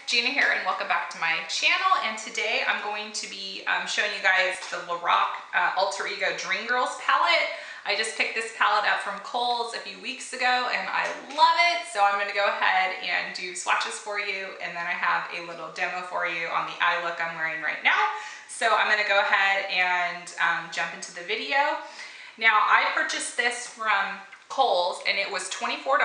Gina here and welcome back to my channel, and today I'm going to be showing you guys the Lorac Alter Ego Dream Girls palette. I just picked this palette up from Kohl's a few weeks ago and I love it, so I'm going to go ahead and do swatches for you, and then I have a little demo for you on the eye look I'm wearing right now. So I'm going to go ahead and jump into the video. Now, I purchased this from Kohl's and it was $24,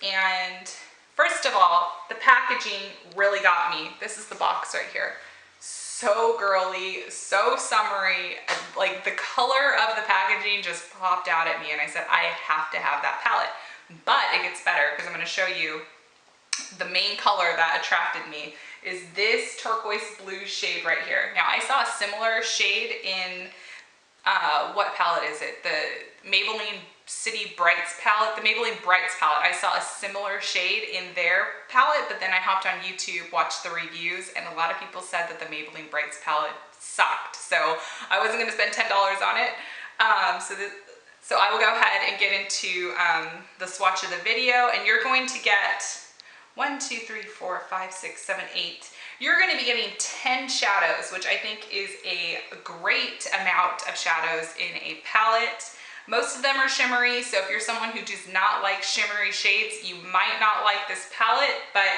and first of all, the packaging really got me. This is the box right here. So girly, so summery, like the color of the packaging just popped out at me and I said, I have to have that palette. But it gets better because I'm going to show you the main color that attracted me is this turquoise blue shade right here. Now, I saw a similar shade in, what palette is it? The Maybelline City Brights palette, the Maybelline Brights palette. I saw a similar shade in their palette, but then I hopped on YouTube, watched the reviews, and a lot of people said that the Maybelline Brights palette sucked. So I wasn't going to spend $10 on it. So I will go ahead and get into the swatch of the video, and you're going to get 1, 2, 3, 4, 5, 6, 7, 8. You're going to be getting 10 shadows, which I think is a great amount of shadows in a palette. Most of them are shimmery, so if you're someone who does not like shimmery shades, you might not like this palette, but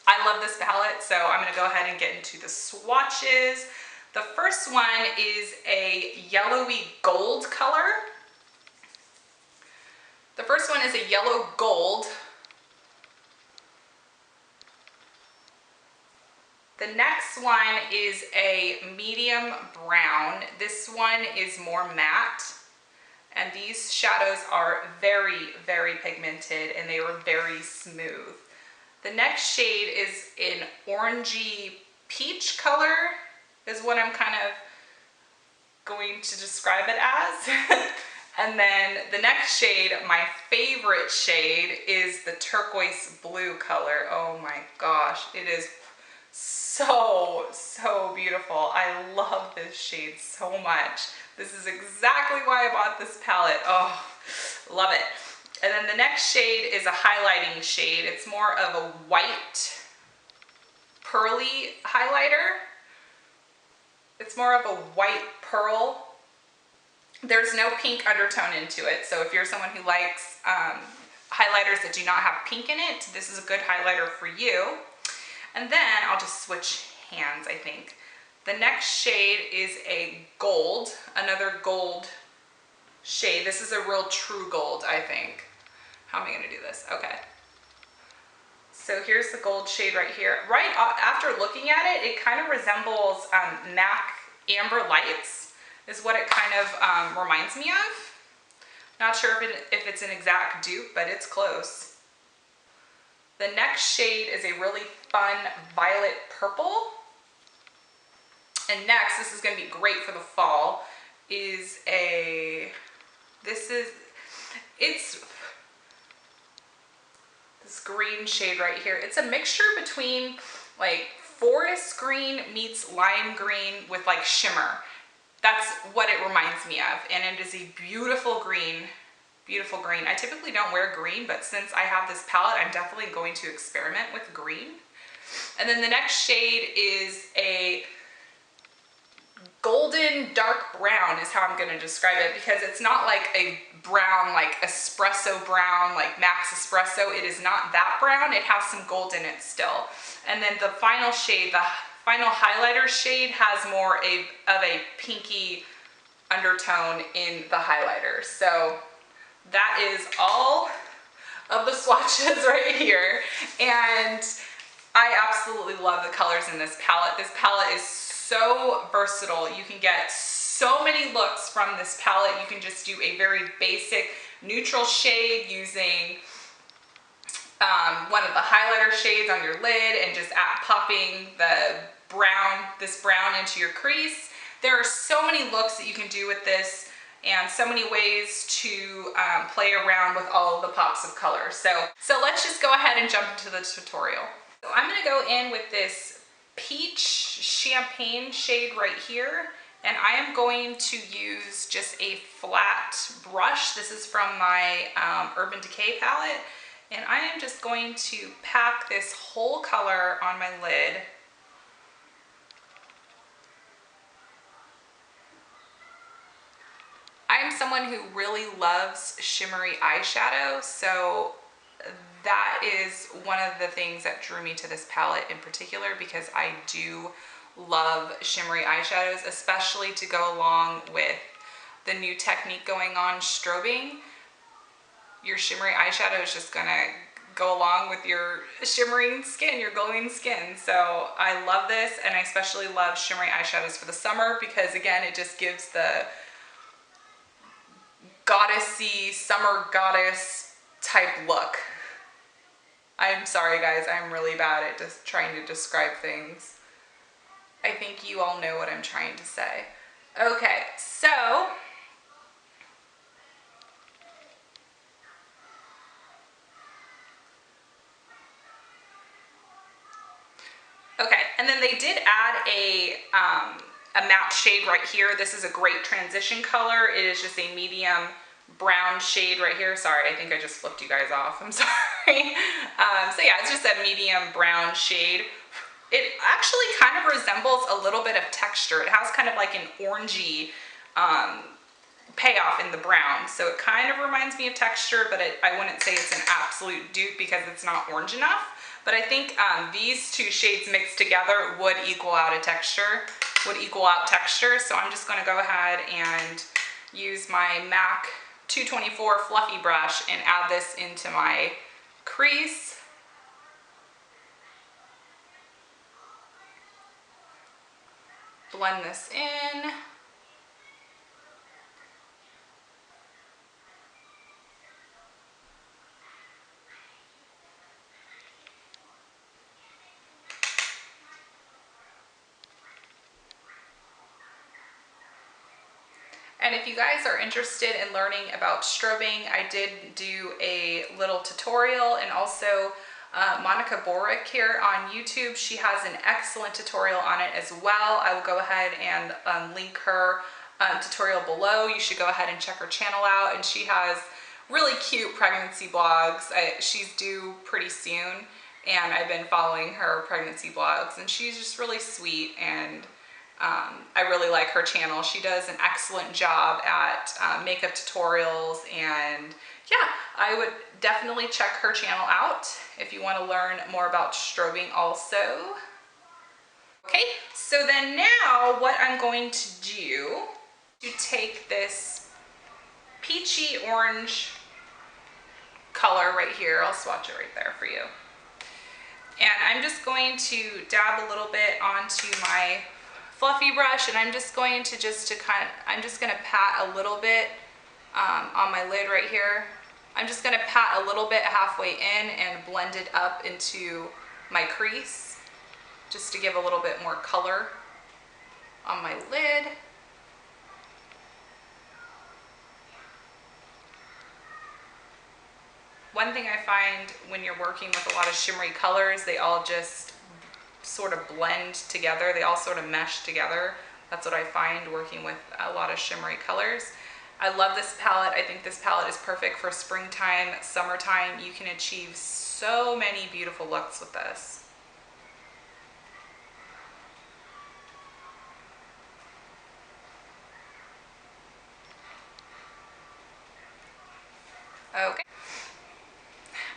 I love this palette, so I'm going to go ahead and get into the swatches. The first one is a yellowy gold color. The first one is a yellow gold. The next one is a medium brown. This one is more matte. And these shadows are very, very pigmented and they are very smooth. The next shade is an orangey peach color is what I'm kind of going to describe it as. And then the next shade, my favorite shade, is the turquoise blue color. Oh my gosh, it is so, so beautiful. I love this shade so much. This is exactly why I bought this palette. Oh, love it. And then the next shade is a highlighting shade. It's more of a white pearly highlighter. It's more of a white pearl. There's no pink undertone into it. So if you're someone who likes highlighters that do not have pink in it, this is a good highlighter for you. And then I'll just switch hands, I think. The next shade is a gold, another gold shade. This is a real true gold, I think. How am I going to do this? Okay. So here's the gold shade right here. Right after looking at it, it kind of resembles MAC Amber Lights is what it kind of reminds me of. Not sure if it's an exact dupe, but it's close. The next shade is a really fun violet purple. And next, this is going to be great for the fall, is it's this green shade right here. It's a mixture between like forest green meets lime green with like shimmer. That's what it reminds me of. And it is a beautiful green, beautiful green. I typically don't wear green, but since I have this palette, I'm definitely going to experiment with green. And then the next shade is a golden dark brown is how I'm going to describe it, because it's not like a brown, like espresso brown, like Max Espresso. It is not that brown. It has some gold in it still. And then the final shade, the final highlighter shade, has more of a pinky undertone in the highlighter. So that is all of the swatches right here. And I absolutely love the colors in this palette. This palette is so versatile. You can get so many looks from this palette. You can just do a very basic neutral shade using one of the highlighter shades on your lid and just popping this brown into your crease. There are so many looks that you can do with this and so many ways to play around with all of the pops of color. So let's just go ahead and jump into the tutorial. So I'm going to go in with this peach champagne shade right here, and I am going to use just a flat brush. This is from my Urban Decay palette, And I am just going to pack this whole color on my lid. I am someone who really loves shimmery eyeshadow, so that is one of the things that drew me to this palette in particular, because I do love shimmery eyeshadows, especially to go along with the new technique going on, strobing. Your shimmery eyeshadow is just gonna go along with your shimmering skin, your glowing skin. So I love this, and I especially love shimmery eyeshadows for the summer because, again, it just gives the goddessy, summer goddess type look. I'm sorry guys, I'm really bad at just trying to describe things. I think you all know what I'm trying to say. Okay, so okay, and then they did add a matte shade right here. This is a great transition color. It is just a medium brown shade right here. Sorry, I think I just flipped you guys off. I'm sorry. So yeah, it's just a medium brown shade. It actually kind of resembles a little bit of texture. It has kind of like an orangey payoff in the brown. So it kind of reminds me of texture, but I wouldn't say it's an absolute dupe because it's not orange enough. But I think these two shades mixed together would equal out texture. So I'm just going to go ahead and use my MAC 224 fluffy brush and add this into my crease. Blend this in. And if you guys are interested in learning about strobing, I did do a little tutorial, and also Monica Boric here on YouTube. She has an excellent tutorial on it as well. I will go ahead and link her tutorial below. You should go ahead and check her channel out, and she has really cute pregnancy blogs. She's due pretty soon, and I've been following her pregnancy blogs, and she's just really sweet, and I really like her channel. She does an excellent job at makeup tutorials, and yeah, I would definitely check her channel out if you want to learn more about strobing also. Okay, so then now what I'm going to do to take this peachy orange color right here, I'll swatch it right there for you, and I'm just going to dab a little bit onto my fluffy brush, and I'm just going to I'm just going to pat a little bit on my lid right here. I'm just going to pat a little bit halfway in and blend it up into my crease just to give a little bit more color on my lid. One thing I find when you're working with a lot of shimmery colors, they all just sort of blend together. They all sort of mesh together. That's what I find working with a lot of shimmery colors. I love this palette. I think this palette is perfect for springtime, summertime. You can achieve so many beautiful looks with this. Okay.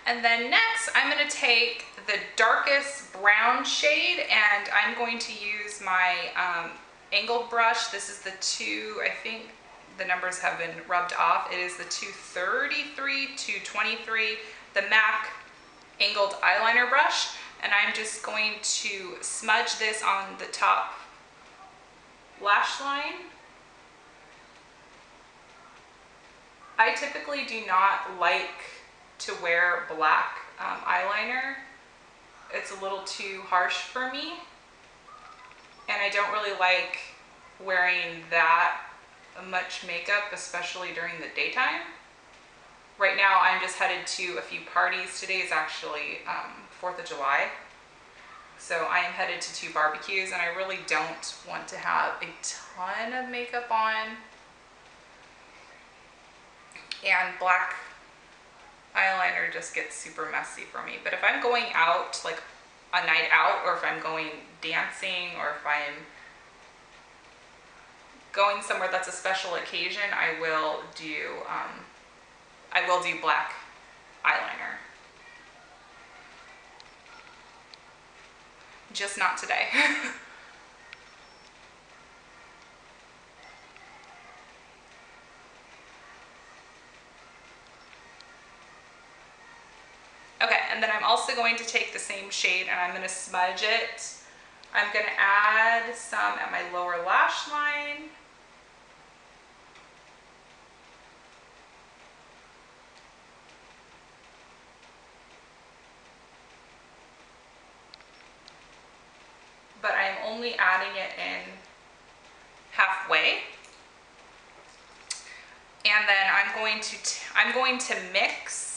And then next, I'm going to take the darkest brown shade, and I'm going to use my angled brush. This is the I think the numbers have been rubbed off. It is the 233, 223, the MAC angled eyeliner brush, and I'm just going to smudge this on the top lash line. I typically do not like to wear black eyeliner. It's a little too harsh for me, and I don't really like wearing that much makeup, especially during the daytime. Right now I'm just headed to a few parties. Today is actually 4th of July, so I am headed to 2 barbecues, and I really don't want to have a ton of makeup on, and black eyeliner just gets super messy for me. But if I'm going out, like a night out, or if I'm going dancing, or if I'm going somewhere that's a special occasion, I will do black eyeliner. Just not today. Okay, and then I'm also going to take the same shade and I'm going to smudge it. I'm going to add some at my lower lash line. But I'm only adding it in halfway. And then I'm going to mix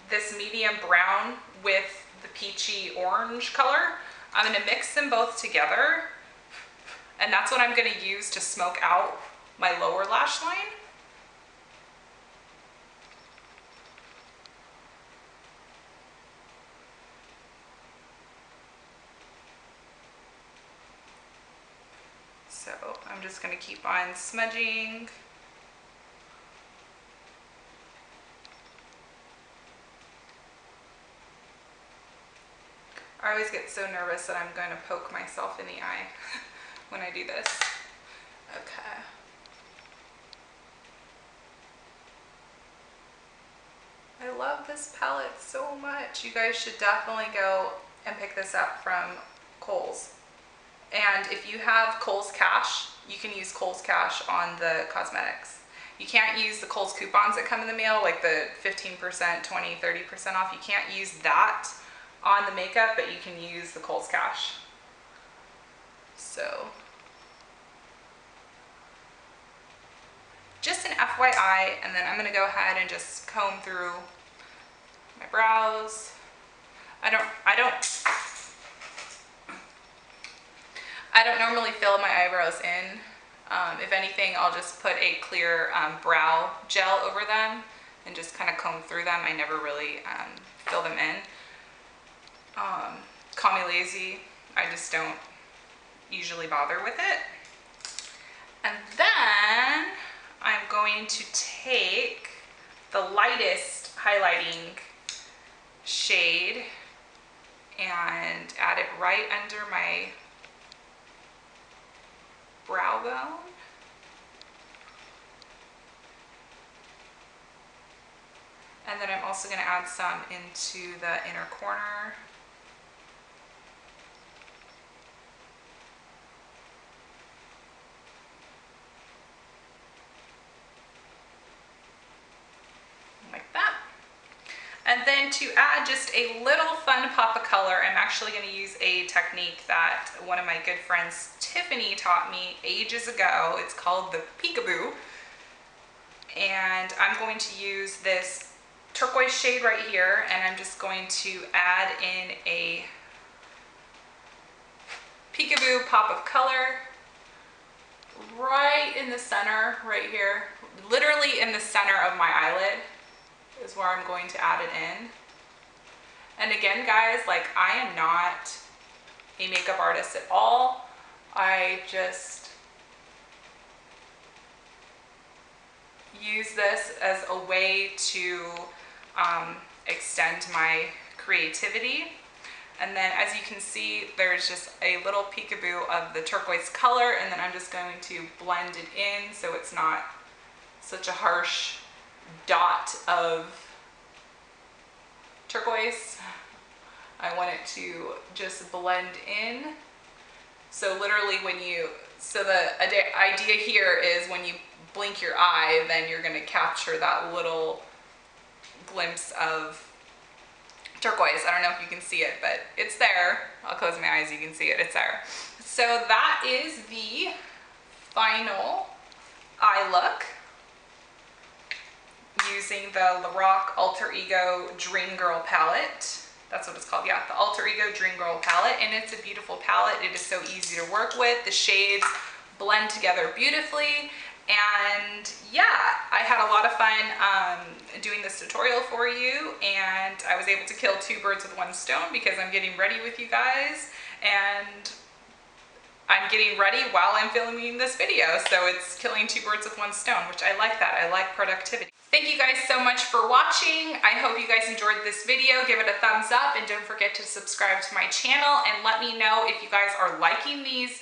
this medium brown with the peachy orange color. I'm going to mix them both together, and that's what I'm going to use to smoke out my lower lash line. So I'm just going to keep on smudging. I always get so nervous that I'm going to poke myself in the eye when I do this. Okay. I love this palette so much. You guys should definitely go and pick this up from Kohl's. And if you have Kohl's Cash, you can use Kohl's Cash on the cosmetics. You can't use the Kohl's coupons that come in the mail, like the 15%, 20, 30% off. You can't use that on the makeup, but you can use the Kohl's Cash. So, just an FYI, and then I'm gonna go ahead and just comb through my brows. I don't normally fill my eyebrows in. If anything, I'll just put a clear brow gel over them and just kind of comb through them. I never really fill them in. Call me lazy. I just don't usually bother with it. And then I'm going to take the lightest highlighting shade and add it right under my brow bone. And then I'm also going to add some into the inner corner. Like that. And then to add just a little fun pop of color, I'm actually going to use a technique that one of my good friends Tiffany taught me ages ago. It's called the peekaboo. And I'm going to use this turquoise shade right here, and I'm just going to add in a peekaboo pop of color right in the center, right here, literally in the center of my eyelid is where I'm going to add it in. And again, guys, like, I am not a makeup artist at all. I just use this as a way to extend my creativity. And then, as you can see, there's just a little peekaboo of the turquoise color, and then I'm just going to blend it in so it's not such a harsh dot of turquoise. I want it to just blend in. So literally the idea here is when you blink your eye, then you're going to capture that little glimpse of turquoise. I don't know if you can see it, but it's there. I'll close my eyes, you can see it, it's there. So that is the final eye look using the Lorac Alter Ego Dream Girl palette. That's what it's called, yeah, the Alter Ego Dream Girl palette, and it's a beautiful palette. It is so easy to work with. The shades blend together beautifully, And yeah, I had a lot of fun doing this tutorial for you, and I was able to kill 2 birds with 1 stone because I'm getting ready with you guys, and I'm getting ready while I'm filming this video. So it's killing 2 birds with 1 stone, which I like that. I like productivity. Thank you guys so much for watching. I hope you guys enjoyed this video. Give it a thumbs up and don't forget to subscribe to my channel, and let me know if you guys are liking these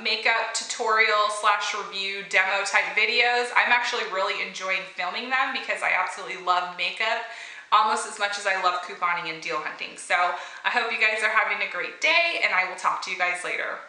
makeup tutorial / review demo type videos. I'm actually really enjoying filming them because I absolutely love makeup almost as much as I love couponing and deal hunting. So I hope you guys are having a great day, and I will talk to you guys later.